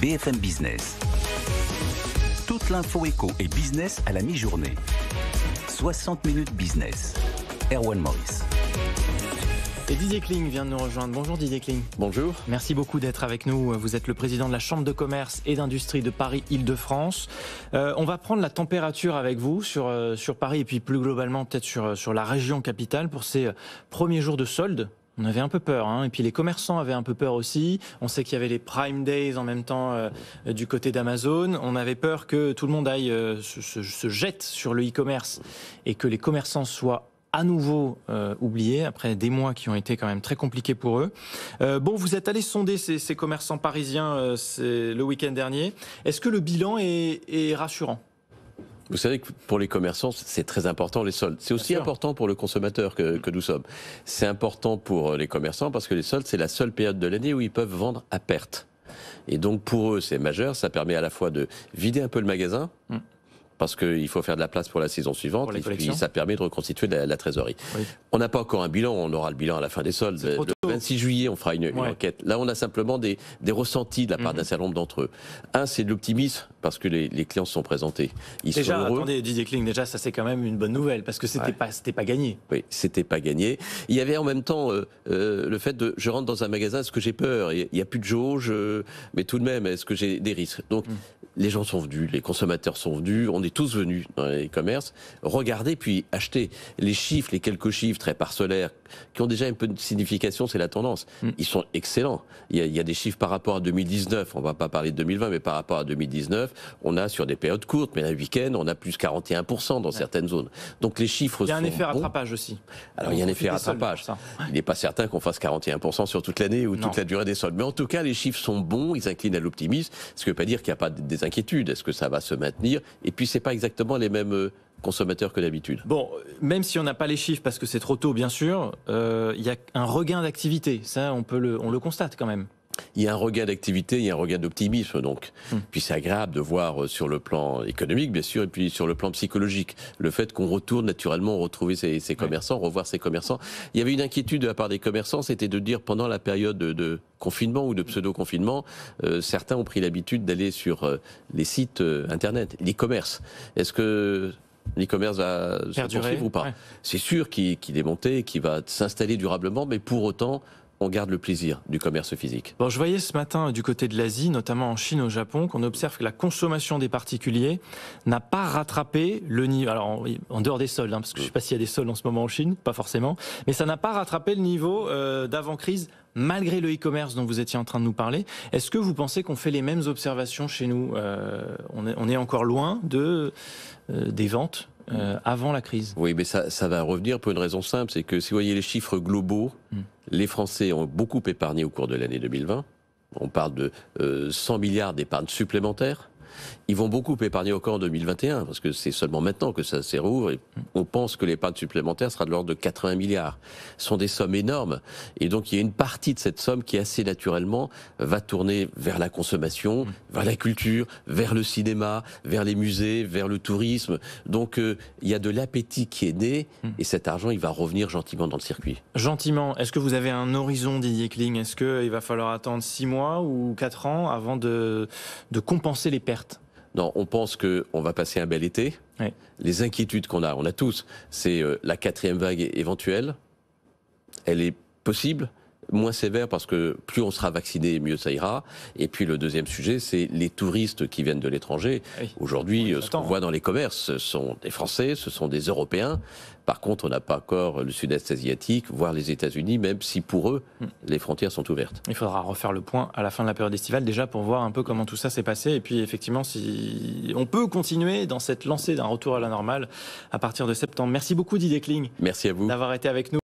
BFM Business. Toute l'info éco et business à la mi-journée. 60 minutes business. Erwan Maurice. Et Didier Kling vient de nous rejoindre. Bonjour Didier Kling. Bonjour. Merci beaucoup d'être avec nous. Vous êtes le président de la Chambre de commerce et d'industrie de Paris-Île-de-France. On va prendre la température avec vous sur Paris et puis plus globalement peut-être sur la région capitale pour ces premiers jours de soldes. On avait un peu peur, hein. Et puis les commerçants avaient un peu peur aussi. On sait qu'il y avait les Prime Days en même temps du côté d'Amazon. On avait peur que tout le monde aille se jette sur le e-commerce et que les commerçants soient à nouveau oubliés après des mois qui ont été quand même très compliqués pour eux. Bon, vous êtes allé sonder ces commerçants parisiens le week-end dernier. Est-ce que le bilan est rassurant ? Vous savez que pour les commerçants, c'est très important les soldes. C'est aussi important pour le consommateur que nous sommes. C'est important pour les commerçants parce que les soldes, c'est la seule période de l'année où ils peuvent vendre à perte. Et donc pour eux, c'est majeur. Ça permet à la fois de vider un peu le magasin, parce qu'il faut faire de la place pour la saison suivante, et puis ça permet de reconstituer la trésorerie. Oui. On n'a pas encore un bilan, on aura le bilan à la fin des soldes. Le 26 juillet, on fera une enquête. Là, on a simplement des ressentis de la part d'un certain nombre d'entre eux. Un, c'est de l'optimisme, parce que les clients se sont présentés. Ils sont heureux. Attendez, Didier Kling, déjà, ça c'est quand même une bonne nouvelle, parce que c'était pas gagné. Oui, c'était pas gagné. Il y avait en même temps le fait de, je rentre dans un magasin, est-ce que j'ai peur ? Il n'y a plus de jauge, mais tout de même, est-ce que j'ai des risques ? Donc, les gens sont venus, les consommateurs sont venus, on est tous venus dans les commerces, regarder puis acheter. Les chiffres, les quelques chiffres très parcellaires, qui ont déjà un peu de signification, c'est la tendance. Ils sont excellents. Il y a des chiffres par rapport à 2019, on va pas parler de 2020, mais par rapport à 2019, on a sur des périodes courtes, mais un week-end, on a plus 41% dans certaines zones. Donc les chiffres sont bons. Il y a un effet rattrapage aussi. Alors il y a un effet rattrapage. Il n'est pas certain qu'on fasse 41% sur toute l'année ou toute la durée des soldes. Mais en tout cas, les chiffres sont bons, ils inclinent à l'optimisme, ce qui ne veut pas dire qu'il n'y a pas des inquiétudes. Est-ce que ça va se maintenir ? Et puis c'est pas exactement les mêmes consommateurs que d'habitude. Bon, même si on n'a pas les chiffres parce que c'est trop tôt, bien sûr, il y a un regain d'activité. Ça, on le constate quand même. Il y a un regain d'activité, il y a un regain d'optimisme donc. Puis c'est agréable de voir sur le plan économique bien sûr et puis sur le plan psychologique le fait qu'on retourne naturellement retrouver ces commerçants, revoir ces commerçants. Il y avait une inquiétude de la part des commerçants, c'était de dire pendant la période de confinement ou de pseudo-confinement, certains ont pris l'habitude d'aller sur les sites internet, l'e-commerce. Est-ce que l'e-commerce va se poursuivre ou pas ? C'est sûr qu'il est monté, qu'il va s'installer durablement, mais pour autant on garde le plaisir du commerce physique. Bon, je voyais ce matin du côté de l'Asie, notamment en Chine, au Japon, qu'on observe que la consommation des particuliers n'a pas rattrapé le niveau. Alors, en dehors des soldes, parce que je ne sais pas s'il y a des soldes en ce moment en Chine, pas forcément, mais ça n'a pas rattrapé le niveau d'avant-crise, malgré le e-commerce dont vous étiez en train de nous parler. Est-ce que vous pensez qu'on fait les mêmes observations chez nous ? On est encore loin des ventes avant la crise. Oui, mais ça va revenir pour une raison simple, c'est que si vous voyez les chiffres globaux, les Français ont beaucoup épargné au cours de l'année 2020. On parle de 100 milliards d'épargne supplémentaire. Ils vont beaucoup épargner encore en 2021, parce que c'est seulement maintenant que ça s'est rouvert. Et on pense que l'épargne supplémentaire sera de l'ordre de 80 milliards. Ce sont des sommes énormes. Et donc, il y a une partie de cette somme qui, assez naturellement, va tourner vers la consommation, vers la culture, vers le cinéma, vers les musées, vers le tourisme. Donc, il y a de l'appétit qui est né, et cet argent, il va revenir gentiment dans le circuit. Gentiment. Est-ce que vous avez un horizon, Didier Kling ? Est-ce qu'il va falloir attendre 6 mois ou 4 ans avant de compenser les pertes ? Non, on pense qu'on va passer un bel été. Oui. Les inquiétudes qu'on a, on a tous, c'est la 4e vague éventuelle. Elle est possible, moins sévère parce que plus on sera vacciné, mieux ça ira. Et puis le deuxième sujet, c'est les touristes qui viennent de l'étranger. Oui. Aujourd'hui, ce qu'on voit dans les commerces, ce sont des Français, ce sont des Européens. Par contre, on n'a pas encore le sud-est asiatique, voire les États-Unis, même si pour eux, les frontières sont ouvertes. Il faudra refaire le point à la fin de la période estivale, déjà pour voir un peu comment tout ça s'est passé. Et puis effectivement, si on peut continuer dans cette lancée d'un retour à la normale à partir de septembre. Merci beaucoup Didier Kling. Merci à vous d'avoir été avec nous.